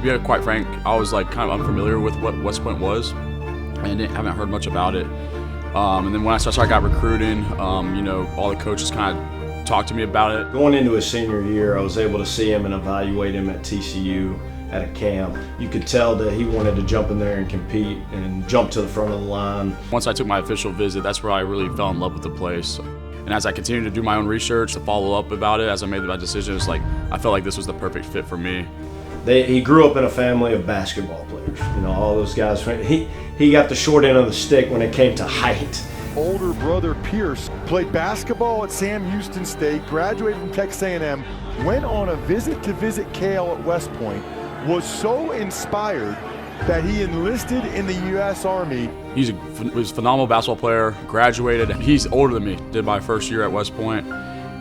be quite frank, I was like kind of unfamiliar with what West Point was, and haven't heard much about it. And then when I got recruiting, all the coaches kind of talked to me about it. Going into his senior year, I was able to see him and evaluate him at TCU at a camp. You could tell that he wanted to jump in there and compete and jump to the front of the line. Once I took my official visit, that's where I really fell in love with the place. And as I continued to do my own research to follow up about it, as I made my decision, it's like I felt like this was the perfect fit for me. He grew up in a family of basketball players. All those guys. He got the short end of the stick when it came to height. Older brother Pierce played basketball at Sam Houston State, graduated from Texas A&M, went on a visit Cale at West Point, was so inspired that he enlisted in the U.S. Army. He was a phenomenal basketball player, graduated. He's older than me, did my first year at West Point,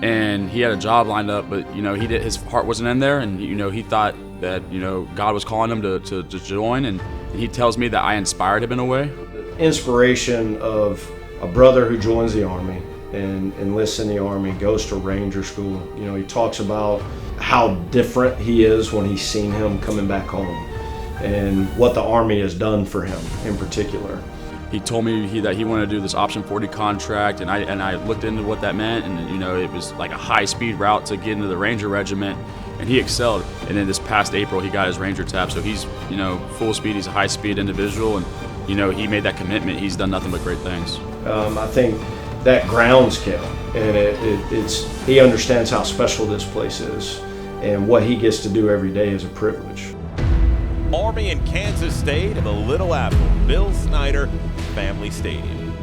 and he had a job lined up, but his heart wasn't in there, and he thought that God was calling him to join, and he tells me that I inspired him in a way. Inspiration of a brother who joins the Army and enlists in the Army, goes to Ranger School. He talks about how different he is when he's seen him coming back home and what the Army has done for him in particular. He told me that he wanted to do this option 40 contract, and I looked into what that meant, and it was like a high-speed route to get into the Ranger Regiment, and he excelled. And then this past April, he got his Ranger tab, so he's full speed. He's a high-speed individual, and he made that commitment. He's done nothing but great things. I think that grounds Cale, and he understands how special this place is, and what he gets to do every day is a privilege. Army in Kansas State in the Little Apple, Bill Snyder Family Stadium.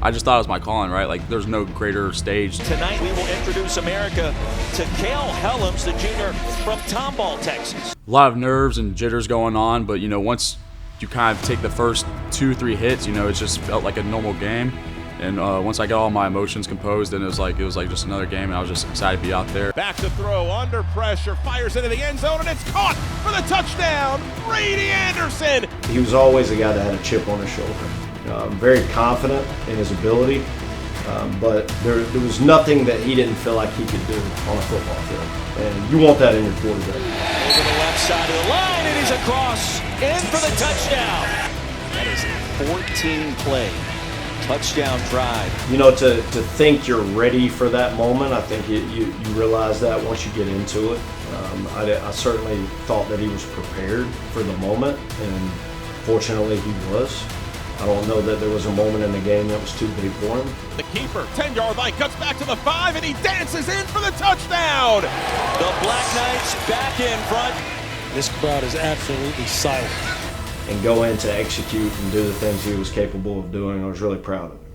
I just thought it was my calling, right? Like, there's no greater stage. Tonight we will introduce America to Cale Hellums, the junior from Tomball, Texas. A lot of nerves and jitters going on, but once you kind of take the first 2-3 hits, it just felt like a normal game. And once I got all my emotions composed, then it was like just another game, and I was just excited to be out there. Back to throw, under pressure, fires into the end zone, and it's caught for the touchdown. Brady Anderson. He was always a guy that had a chip on his shoulder. Very confident in his ability, but there was nothing that he didn't feel like he could do on a football field. And you want that in your quarterback. Over the left side of the line, and he's across, in for the touchdown. That is a 14-play touchdown drive. To think you're ready for that moment, I think you realize that once you get into it. I certainly thought that he was prepared for the moment, and fortunately he was. I don't know that there was a moment in the game that was too big for him. The keeper, 10-yard line, cuts back to the 5, and he dances in for the touchdown. The Black Knights back in front. This crowd is absolutely silent. And go in to execute and do the things he was capable of doing. I was really proud of him.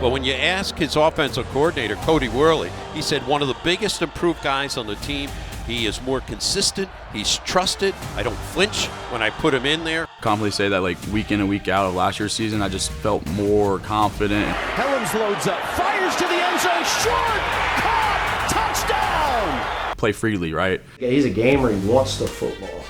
Well, when you ask his offensive coordinator, Cody Worley, he said one of the biggest improved guys on the team. He is more consistent. He's trusted. I don't flinch when I put him in there. Confidently say that week in and week out of last year's season, I just felt more confident. Hellums loads up, fires to the end zone, short, caught, touchdown! Play freely, right? Yeah, he's a gamer. He wants the football.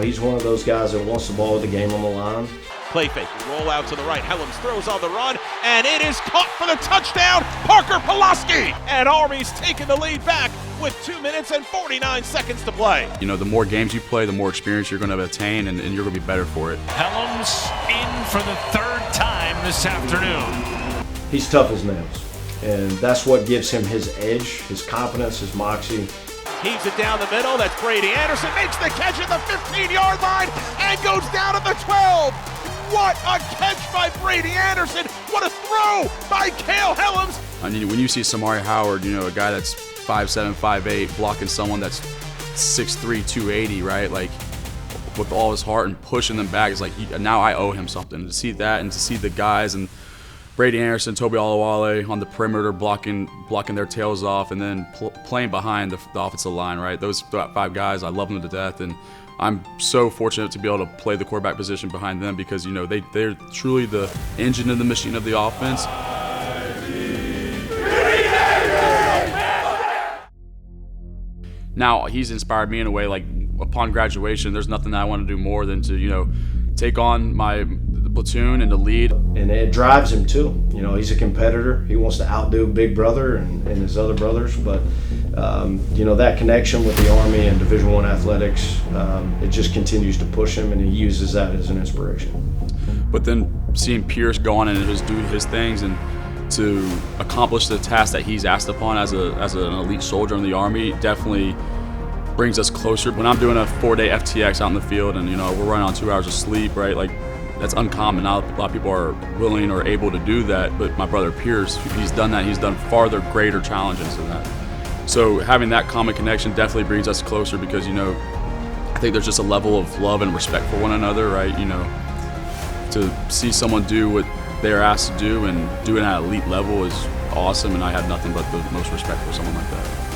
He's one of those guys that wants the ball with the game on the line. Play fake, roll out to the right. Hellums throws on the run, and it is caught for the touchdown. Parker Pulaski, and Army's taking the lead back with 2 minutes and 49 seconds to play. The more games you play, the more experience you're going to attain, and you're going to be better for it. Hellums in for the third time this afternoon. He's tough as nails, and that's what gives him his edge, his confidence, his moxie. Heaves it down the middle. That's Brady Anderson. Makes the catch at the 15-yard line and goes down at the 12. What a catch by Brady Anderson. What a throw by Cale Hellums. When you see Samari Howard, a guy that's 5'7", 5'8", blocking someone that's 6'3", 280, right? Like, with all his heart and pushing them back, it's like, now I owe him something. To see that and to see the guys and Brady Anderson, Toby Olawale on the perimeter blocking their tails off, and then playing behind the offensive line, right? Those 5 guys, I love them to death, and I'm so fortunate to be able to play the quarterback position behind them because, they're truly the engine of the machine of the offense. Now, he's inspired me in a way, like, upon graduation, there's nothing that I want to do more than to, take on the platoon and to lead. And it drives him too. You know, he's a competitor. He wants to outdo Big Brother and his other brothers. But you know, that connection with the Army and Division I athletics, it just continues to push him, and he uses that as an inspiration. But then seeing Pierce go on and just do his things and to accomplish the task that he's asked upon as an elite soldier in the Army definitely brings us closer. When I'm doing a 4-day FTX out in the field and, you know, we're running on 2 hours of sleep, right? Like, that's uncommon. Not a lot of people are willing or able to do that, but my brother Pierce, he's done that. He's done farther, greater challenges than that. So having that common connection definitely brings us closer because, you know, I think there's just a level of love and respect for one another, right? You know, to see someone do what they're asked to do and do it at an elite level is awesome, and I have nothing but the most respect for someone like that.